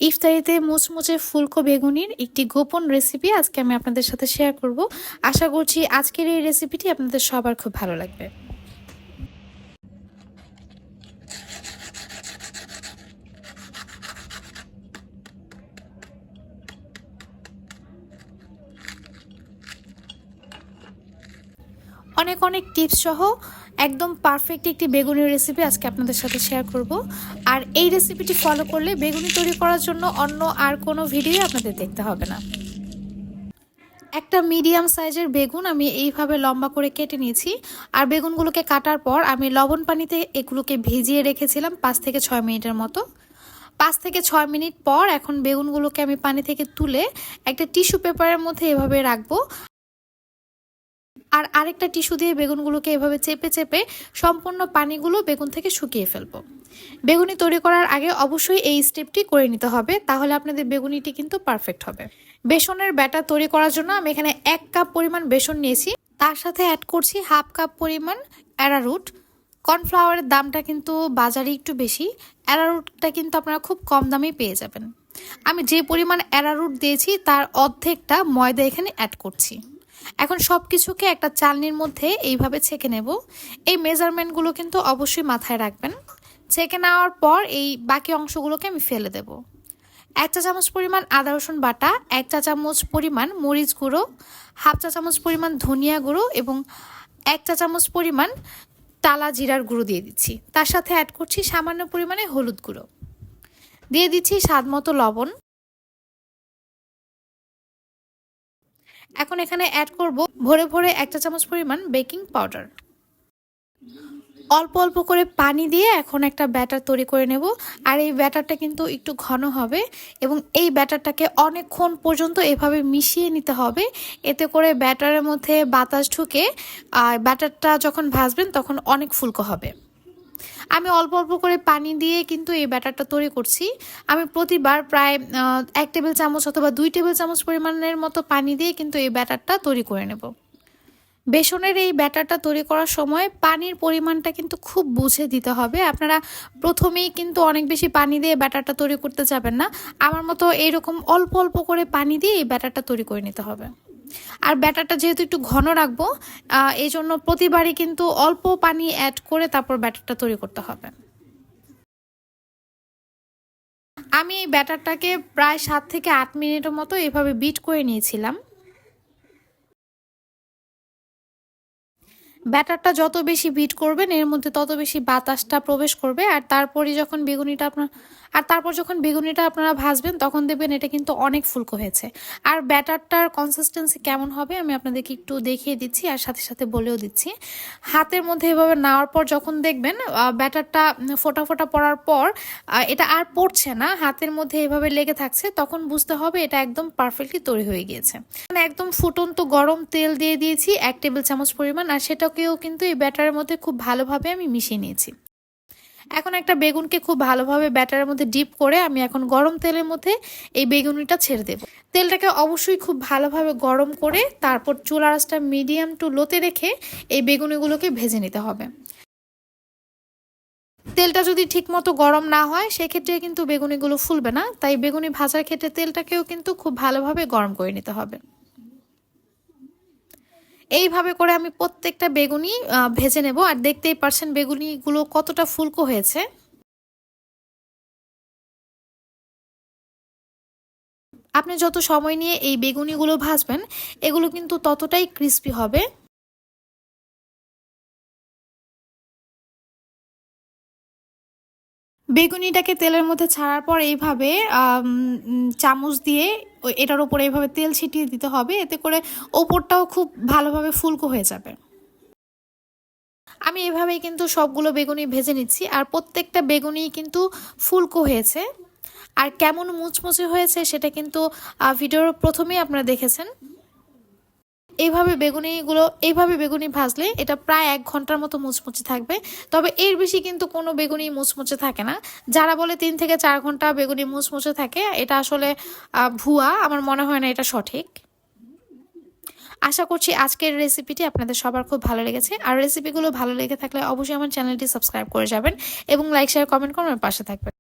ইফতারিতে মুচমুচে ফুলকো বেগুনির একটি গোপন রেসিপি আজকে আমি আপনাদের সাথে শেয়ার করব। আশা করছি আজকের এই রেসিপিটি আপনাদের সবার খুব ভালো লাগবে। অনেক অনেক টিপস সহ একদম পারফেক্ট একটি বেগুনির রেসিপি আজকে আপনাদের সাথে শেয়ার করব। আর এই রেসিপিটি ফলো করলে বেগুনি তৈরি করার জন্য অন্য আর কোনো ভিডিও আপনাদের দেখতে হবে না। একটা মিডিয়াম সাইজের বেগুন আমি এইভাবে লম্বা করে কেটে নিয়েছি। আর বেগুনগুলোকে কাটার পর আমি লবণ পানিতে এগুলোকে ভিজিয়ে রেখেছিলাম 5 থেকে 6 মিনিটের মতো। 5 থেকে 6 মিনিট পর এখন বেগুনগুলোকে আমি পানি থেকে তুলে একটা টিস্যু পেপারের মধ্যে এভাবে রাখবো। আর আরেকটা টিস্যু দিয়ে বেগুনগুলোকে এভাবে চেপে চেপে সম্পূর্ণ পানিগুলো বেগুন থেকে শুকিয়ে ফেলবো। বেগুনি তৈরি করার আগে অবশ্যই এই স্টেপটি করে নিতে হবে, তাহলে আপনাদের বেগুনিটি কিন্তু পারফেক্ট হবে। বেসনের ব্যাটার তৈরি করার জন্য আমি এখানে 1 কাপ পরিমাণ বেসন নিয়েছি। তার সাথে অ্যাড করছি হাফ কাপ পরিমাণ অ্যারারুট। কর্নফ্লাওয়ারের দামটা কিন্তু বাজারে একটু বেশি, অ্যারারুটটা কিন্তু আপনারা খুব কম দামেই পেয়ে যাবেন। আমি যে পরিমাণ অ্যারারুট দিয়েছি তার অর্ধেকটা ময়দা এখানে অ্যাড করছি। এখন সব কিছুকে একটা চালনির মধ্যে এইভাবে ছেঁকে নেব। এই মেজারমেন্টগুলো কিন্তু অবশ্যই মাথায় রাখবেন। ছেঁকে নেওয়ার পর এই বাকি অংশগুলোকে আমি ফেলে দেব। 1 চা চামচ পরিমাণ আদা রসুন বাটা, 1 চা চামচ পরিমাণ মরিচ গুঁড়ো, হাফ চা চামচ পরিমাণ ধনিয়া গুঁড়ো এবং 1 চা চামচ পরিমাণ টালা জিরার গুঁড়ো দিয়ে দিচ্ছি। তার সাথে অ্যাড করছি সামান্য পরিমাণে হলুদ গুঁড়ো, দিয়ে দিচ্ছি স্বাদ মতো লবণ। এখন এখানে অ্যাড করব ভরে ভরে 1 চা চামচ পরিমাণ বেকিং পাউডার। অল্প অল্প করে পানি দিয়ে এখন একটা ব্যাটার তৈরি করে নেব। আর এই ব্যাটারটা কিন্তু একটু ঘন হবে এবং এই ব্যাটারটাকে অনেকক্ষণ পর্যন্ত এভাবে মিশিয়ে নিতে হবে, এতে করে ব্যাটারের মধ্যে বাতাস ঢুকে ব্যাটারটা যখন ভাজবেন তখন অনেক ফুলকো হবে। আমি অল্প অল্প করে পানি দিয়ে কিন্তু এই ব্যাটারটা তৈরি করছি। আমি প্রতিবার প্রায় 1 টেবিল চামচ অথবা 2 টেবিল চামচ পরিমাণের মতো পানি দিয়ে কিন্তু এই ব্যাটারটা তৈরি করে নেব। বেসনের এই ব্যাটারটা তৈরি করার সময় পানির পরিমাণটা কিন্তু খুব বুঝে দিতে হবে। আপনারা প্রথমেই কিন্তু অনেক বেশি পানি দিয়ে ব্যাটারটা তৈরি করতে যাবেন না। আমার মতো এইরকম অল্প অল্প করে পানি দিয়ে এই ব্যাটারটা তৈরি করে নিতে হবে। আর ব্যাটারটা যেহেতু একটু ঘন রাখবো, এই জন্য প্রতিবারই কিন্তু অল্প পানি অ্যাড করে তারপর ব্যাটারটা তৈরি করতে হবে। আমি এই ব্যাটারটাকে প্রায় 7 থেকে 8 মিনিটের মতো এভাবে বিট করে নিয়েছিলাম। ব্যাটারটা যত বেশি বিট করবেন এর মধ্যে তত বেশি বাতাসটা প্রবেশ করবে। আর তারপর যখন বেগুনিটা আপনারা ভাজবেন তখন দেখবেন এটা কিন্তু অনেক ফুলকো হয়েছে। আর ব্যাটারটার কনসিস্টেন্সি কেমন হবে আমি আপনাদেরকে একটু দেখিয়ে দিচ্ছি আর সাথে সাথে বলেও দিচ্ছি। হাতের মধ্যে এভাবে নেওয়ার পর যখন দেখবেন ব্যাটারটা ফোটা ফোটা পড়ার পর এটা আর পড়ছে না, হাতের মধ্যে এভাবে লেগে থাকছে, তখন বুঝতে হবে এটা একদম পারফেক্টলি তৈরি হয়ে গিয়েছে। একদম ফুটন্ত গরম তেল দিয়ে দিয়েছি 1 টেবিল চামচ পরিমাণ, আর সেটাকেও কিন্তু এই ব্যাটারের মধ্যে খুব ভালোভাবে আমি মিশিয়ে নিয়েছি। এখন একটা বেগুনকে খুব ভালোভাবে ব্যাটারের মধ্যে ডিপ করে আমি এখন গরম তেলের মধ্যে এই বেগুনিটা ছেড়ে দেব। তেলটাকে অবশ্যই খুব ভালোভাবে গরম করে তারপর চুলার আঁচটা মিডিয়াম টু লোতে রেখে এই বেগুনিগুলোকে ভেজে নিতে হবে। তেলটা যদি ঠিকমতো গরম না হয় সেক্ষেত্রে কিন্তু বেগুনিগুলো ফুলবে না, তাই বেগুনি ভাজার ক্ষেত্রে তেলটাকেও কিন্তু খুব ভালোভাবে গরম করে নিতে হবে। এইভাবে করে আমি প্রত্যেকটা বেগুনি ভেজে নেব। আর দেখতেই পারছেন বেগুনিগুলো কতটা ফুলকো হয়েছে। আপনি যত সময় নিয়ে এই বেগুনিগুলো ভাজবেন এগুলো কিন্তু ততটাই ক্রিস্পি হবে। বেগুনিটাকে তেলের মধ্যে ছাড়ার পর এইভাবে চামচ দিয়ে এটার উপরে এইভাবে তেল ছিটিয়ে দিতে হবে, এতে করে ওপরটাও খুব ভালোভাবে ফুলকো হয়ে যাবে। আমি এভাবেই কিন্তু সবগুলো বেগুনি ভেজে নিচ্ছি আর প্রত্যেকটা বেগুনি কিন্তু ফুলকো হয়েছে। আর কেমন মুচমুচে হয়েছে সেটা কিন্তু ভিডিওর প্রথমেই আপনারা দেখেছেন। এইভাবে বেগুনি ভাজলে এটা প্রায় 1 ঘন্টার মতো মুচমুচে থাকবে। তবে এর বেশি কিন্তু কোনো বেগুনি মুচমুচে থাকে না। যারা বলে 3 থেকে 4 ঘন্টা বেগুনি মুচমুচে থাকে এটা আসলে ভুয়া, আমার মনে হয় না এটা সঠিক। আশা করছি আজকের রেসিপিটি আপনাদের সবার খুব ভালো লেগেছে। আর রেসিপিগুলো ভালো লেগে থাকলে অবশ্যই আমার চ্যানেলটি সাবস্ক্রাইব করে যাবেন এবং লাইক শেয়ার কমেন্ট করে আমার পাশে থাকবেন।